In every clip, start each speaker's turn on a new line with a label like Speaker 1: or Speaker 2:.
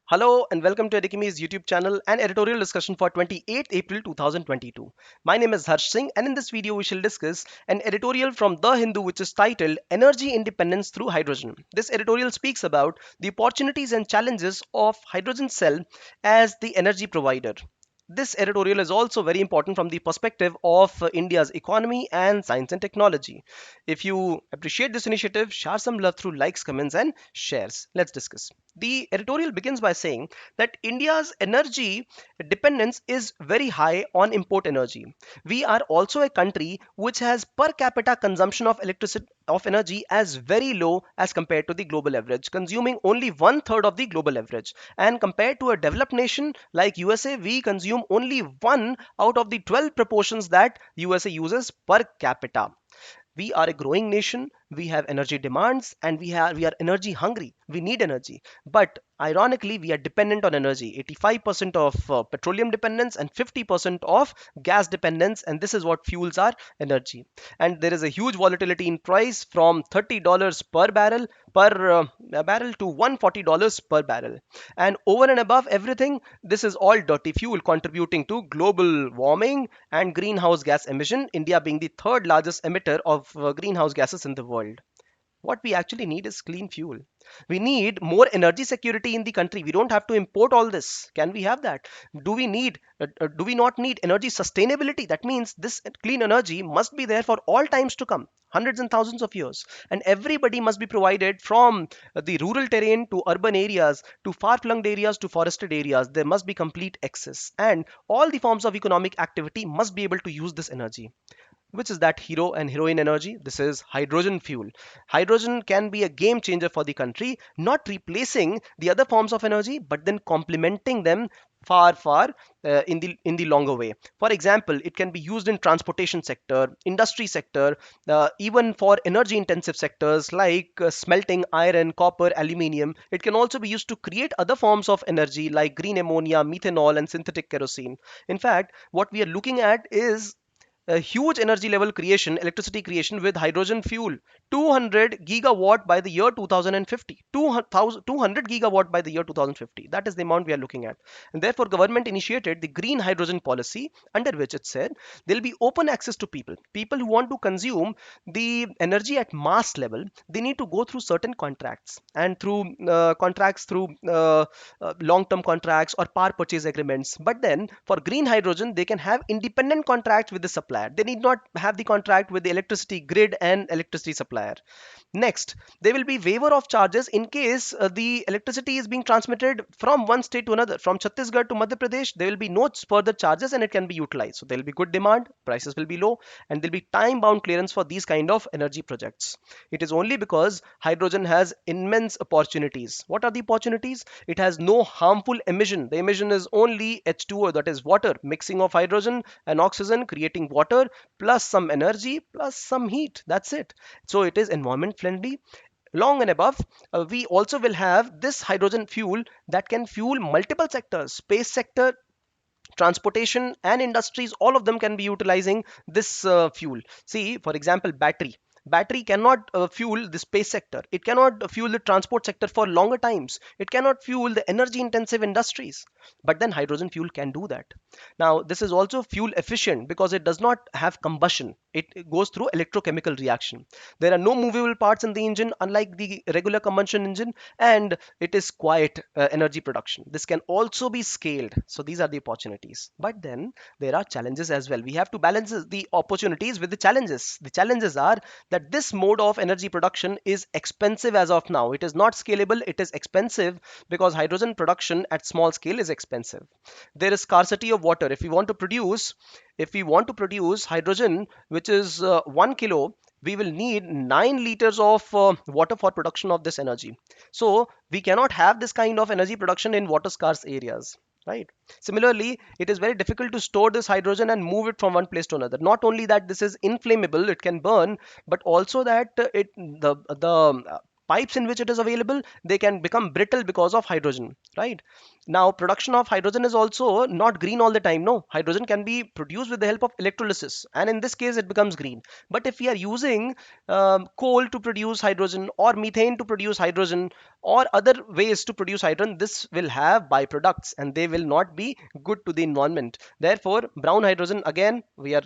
Speaker 1: Hello and welcome to Edukemy's YouTube channel and editorial discussion for 28th April 2022. My name is Harsh Singh and in this video we shall discuss an editorial from The Hindu which is titled Energy Independence Through Hydrogen. This editorial speaks about the opportunities and challenges of hydrogen cell as the energy provider. This editorial is also very important from the perspective of India's economy and science and technology. If you appreciate this initiative, share some love through likes, comments, and shares. Let's discuss. The editorial begins by saying that India's energy dependence is very high on import energy. We are also a country which has per capita consumption of electricity of energy as very low as compared to the global average, consuming only one third of the global average. And compared to a developed nation like USA, we consume only one out of the 12 proportions that USA uses per capita. We are a growing nation, we have energy demands, and we are energy hungry. We need energy, but ironically we are dependent on energy. 85% of petroleum dependence and 50% of gas dependence, and this is what fuels our energy. And there is a huge volatility in price from $30 per barrel to $140 per barrel. And over and above everything, this is all dirty fuel contributing to global warming and greenhouse gas emission, India being the third largest emitter of greenhouse gases in the world. What we actually need is clean fuel. We need more energy security in the country. We don't have to import all this. Can we have that? Do we not need energy sustainability? That means this clean energy must be there for all times to come, hundreds and thousands of years, and everybody must be provided from the rural terrain to urban areas to far-flung areas to forested areas. There must be complete access, and all the forms of economic activity must be able to use this energy. Which is that hero and heroine energy? This is hydrogen fuel. Hydrogen can be a game changer for the country, not replacing the other forms of energy, but then complementing them far in the longer way. For example, it can be used in transportation sector, industry sector, even for energy intensive sectors like smelting iron, copper, aluminium. It can also be used to create other forms of energy like green ammonia, methanol, and synthetic kerosene. In fact, what we are looking at is a huge energy level creation, electricity creation with hydrogen fuel. 200 gigawatt by the year 2050. 200 gigawatt by the year 2050. That is the amount we are looking at. And therefore, government initiated the green hydrogen policy, under which it said there will be open access to people. People who want to consume the energy at mass level, they need to go through certain contracts, and through long-term contracts or power purchase agreements. But then for green hydrogen, they can have independent contracts with the supplier. They need not have the contract with the electricity grid and electricity supplier. Next, there will be waiver of charges in case the electricity is being transmitted from one state to another. From Chhattisgarh to Madhya Pradesh, there will be no further charges and it can be utilized. So there will be good demand, prices will be low, and there will be time-bound clearance for these kind of energy projects. It is only because hydrogen has immense opportunities. What are the opportunities? It has no harmful emission. The emission is only H2O, that is water, mixing of hydrogen and oxygen, creating water plus some energy plus some heat. That's it. So it is environment friendly. Long and above, we also will have this hydrogen fuel that can fuel multiple sectors, space sector, transportation, and industries. All of them can be utilizing this fuel. See, for example, battery cannot fuel the space sector. It cannot fuel the transport sector for longer times. It cannot fuel the energy intensive industries, but then hydrogen fuel can do that. Now this is also fuel efficient because it does not have combustion. It goes through electrochemical reaction. There are no movable parts in the engine unlike the regular combustion engine, and it is quiet energy production. This can also be scaled. So these are the opportunities, but then there are challenges as well. We have to balance the opportunities with the challenges. The challenges are that this mode of energy production is expensive as of now. It is not scalable, it is expensive because hydrogen production at small scale is expensive. There is scarcity of water. If we want to produce hydrogen, which is 1 kilo, we will need 9 liters of water for production of this energy. So we cannot have this kind of energy production in water scarce areas, right? Similarly, it is very difficult to store this hydrogen and move it from one place to another. Not only that this is inflammable, it can burn, but also that pipes in which it is available, they can become brittle because of hydrogen, right? Now, production of hydrogen is also not green all the time. No, hydrogen can be produced with the help of electrolysis, and in this case, it becomes green. But if we are using coal to produce hydrogen, or methane to produce hydrogen, or other ways to produce hydrogen, this will have byproducts, and they will not be good to the environment. Therefore, brown hydrogen, again, we are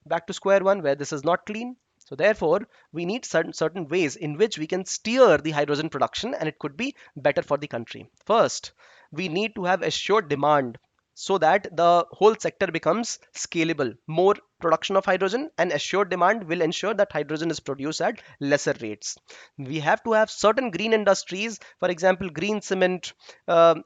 Speaker 1: back to square one where this is not clean. So therefore, we need certain ways in which we can steer the hydrogen production, and it could be better for the country. First, we need to have assured demand so that the whole sector becomes scalable. More production of hydrogen and assured demand will ensure that hydrogen is produced at lesser rates. We have to have certain green industries, for example, green cement,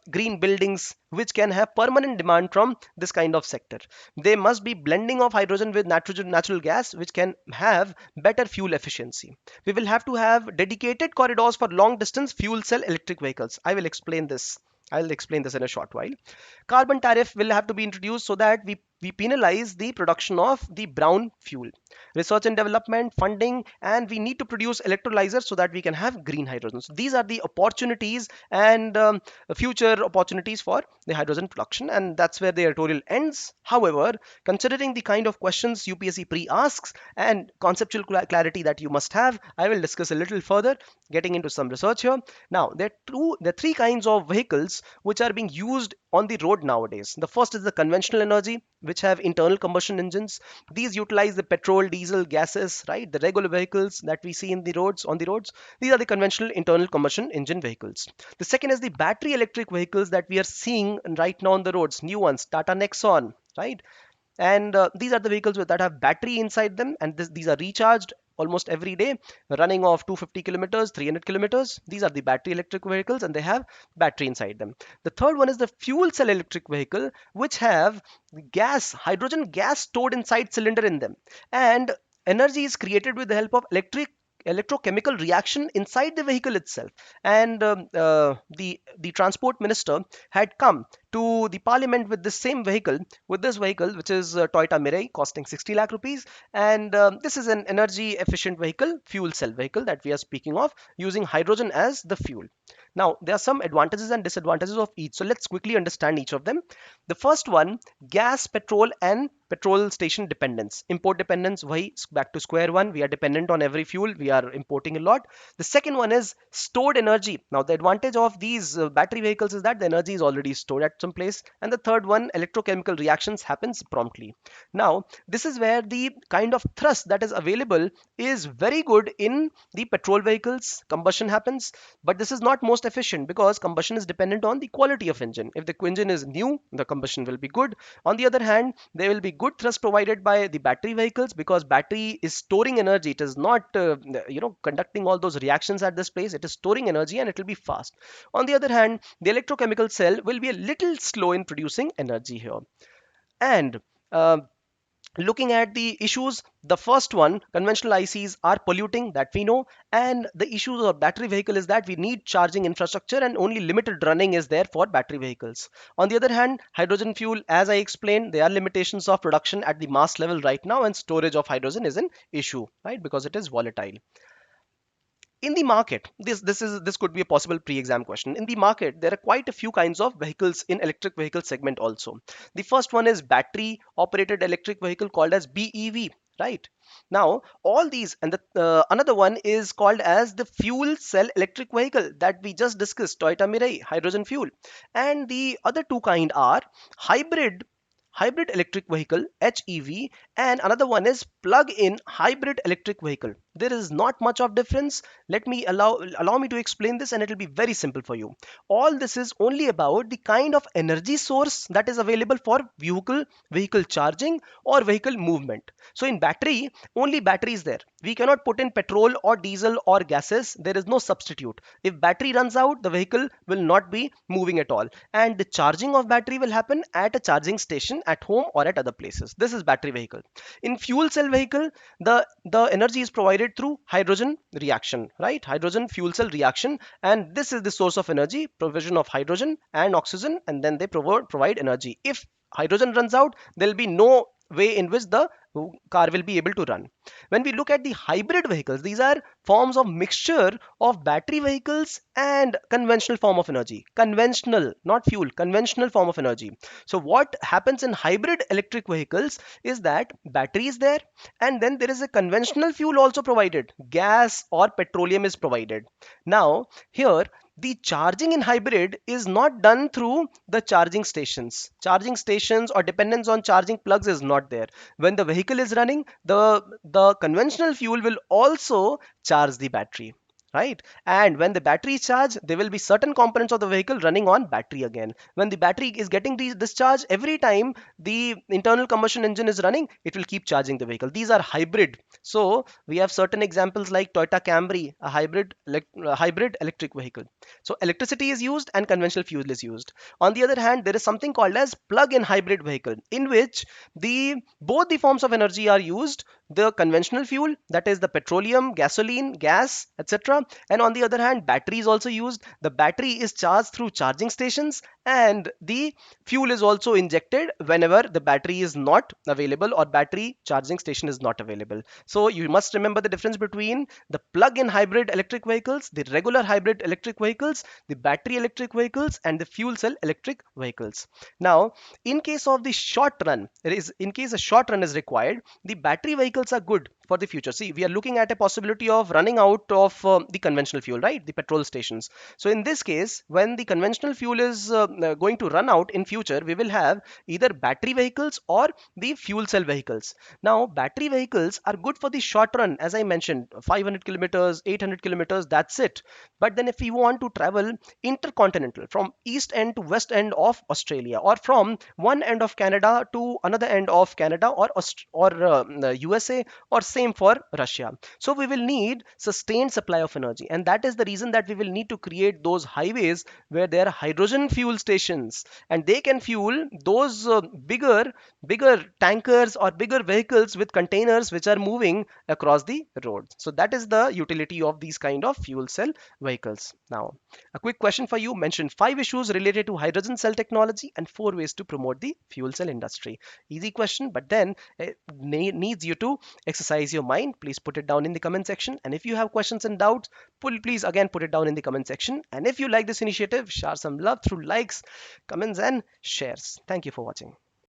Speaker 1: green buildings, which can have permanent demand from this kind of sector. They must be blending of hydrogen with natural gas, which can have better fuel efficiency. We will have to have dedicated corridors for long distance fuel cell electric vehicles. I'll explain this in a short while. Carbon tariff will have to be introduced so that we penalize the production of the brown fuel. Research and development, funding, and we need to produce electrolyzers so that we can have green hydrogen. So these are the opportunities and future opportunities for the hydrogen production, and that's where the editorial ends. However, considering the kind of questions UPSC pre asks and conceptual clarity that you must have, I will discuss a little further, getting into some research here. Now, there are three kinds of vehicles which are being used on the road nowadays. The first is the conventional energy, which have internal combustion engines. These utilize the petrol, diesel, gases, right? The regular vehicles that we see in the roads, on the roads. These are the conventional internal combustion engine vehicles. The second is the battery electric vehicles that we are seeing right now on the roads, new ones, Tata Nexon, right? And these are the vehicles that have battery inside them, and these are recharged almost every day, running off 250 kilometers, 300 kilometers. These are the battery electric vehicles, and they have battery inside them. The third one is the fuel cell electric vehicle, which have hydrogen gas stored inside cylinder in them, and energy is created with the help of electrochemical reaction inside the vehicle itself. And the transport minister had come to the parliament with this same vehicle, which is Toyota Mirai, costing 60 lakh rupees. And this is an energy efficient vehicle, fuel cell vehicle, that we are speaking of, using hydrogen as the fuel. Now, there are some advantages and disadvantages of each, so let's quickly understand each of them. The first one, gas, petrol, and petrol station dependence. Import dependence, back to square one. We are dependent on every fuel. We are importing a lot. The second one is stored energy. Now, the advantage of these battery vehicles is that the energy is already stored at some place. And the third one, electrochemical reactions happens promptly. Now, this is where the kind of thrust that is available is very good in the petrol vehicles. Combustion happens, but this is not most efficient because combustion is dependent on the quality of engine. If the engine is new, the combustion will be good. On the other hand, there will be good thrust provided by the battery vehicles because battery is storing energy. It is not conducting all those reactions at this place. It is storing energy and it will be fast. On the other hand, the electrochemical cell will be a little slow in producing energy here. And looking at the issues, the first one, conventional ICs are polluting, that we know. And the issues of battery vehicle is that we need charging infrastructure and only limited running is there for battery vehicles. On the other hand, hydrogen fuel, as I explained, there are limitations of production at the mass level right now, and storage of hydrogen is an issue, right? Because it is volatile. In the market, this could be a possible pre-exam question. In the market, there are quite a few kinds of vehicles in electric vehicle segment also. The first one is battery operated electric vehicle, called as BEV, right? Now, all these, and another one is called as the fuel cell electric vehicle that we just discussed, Toyota Mirai, hydrogen fuel. And the other two kind are hybrid electric vehicle, HEV, and another one is plug-in hybrid electric vehicle. There is not much of difference. Let me allow me to explain this, and it will be very simple for you. All this is only about the kind of energy source that is available for vehicle charging or vehicle movement. So in battery, only battery is there. We cannot put in petrol or diesel or gases. There is no substitute. If battery runs out, the vehicle will not be moving at all, and the charging of battery will happen at a charging station at home or at other places. This is battery vehicle. In fuel cell vehicle, the energy is provided through hydrogen reaction, right? Hydrogen fuel cell reaction, and this is the source of energy, provision of hydrogen and oxygen, and then they provide energy. If hydrogen runs out, there will be no way in which the car will be able to run. When we look at the hybrid vehicles, these are forms of mixture of battery vehicles and conventional form of energy. Conventional, not fuel, conventional form of energy. So what happens in hybrid electric vehicles is that battery is there, and then there is a conventional fuel also provided. Gas or petroleum is provided. Now, here the charging in hybrid is not done through the charging stations. Charging stations or dependence on charging plugs is not there. When the vehicle is running, the conventional fuel will also charge the battery, right? And when the battery is charged, there will be certain components of the vehicle running on battery again. When the battery is getting discharged, every time the internal combustion engine is running, it will keep charging the vehicle. These are hybrid. So we have certain examples like Toyota Camry, a hybrid electric vehicle. So electricity is used and conventional fuel is used. On the other hand, there is something called as plug-in hybrid vehicle, in which the both the forms of energy are used. The conventional fuel, that is the petroleum, gasoline, gas, etc., and on the other hand, battery is also used. The battery is charged through charging stations, and the fuel is also injected whenever the battery is not available or battery charging station is not available. So you must remember the difference between the plug-in hybrid electric vehicles, the regular hybrid electric vehicles, the battery electric vehicles, and the fuel cell electric vehicles. Now, in case of the short run, in case a short run is required, the battery vehicles are good for the future. See, we are looking at a possibility of running out of the conventional fuel, right? The petrol stations. So in this case, when the conventional fuel is going to run out in future, we will have either battery vehicles or the fuel cell vehicles. Now, battery vehicles are good for the short run, as I mentioned, 500 kilometers, 800 kilometers, that's it. But then if we want to travel intercontinental from east end to west end of Australia, or from one end of Canada to another end of Canada, or USA, or same for Russia. So we will need sustained supply of energy, and that is the reason that we will need to create those highways where there are hydrogen fuel stations, and they can fuel those bigger tankers or bigger vehicles with containers which are moving across the road. So that is the utility of these kind of fuel cell vehicles. Now, a quick question for you: mention 5 issues related to hydrogen cell technology and 4 ways to promote the fuel cell industry. Easy question, but then it needs you to exercise your mind. Please put it down in the comment section, and if you have questions and doubts, please again put it down in the comment section. And if you like this initiative, share some love through likes, comments, and shares. Thank you for watching.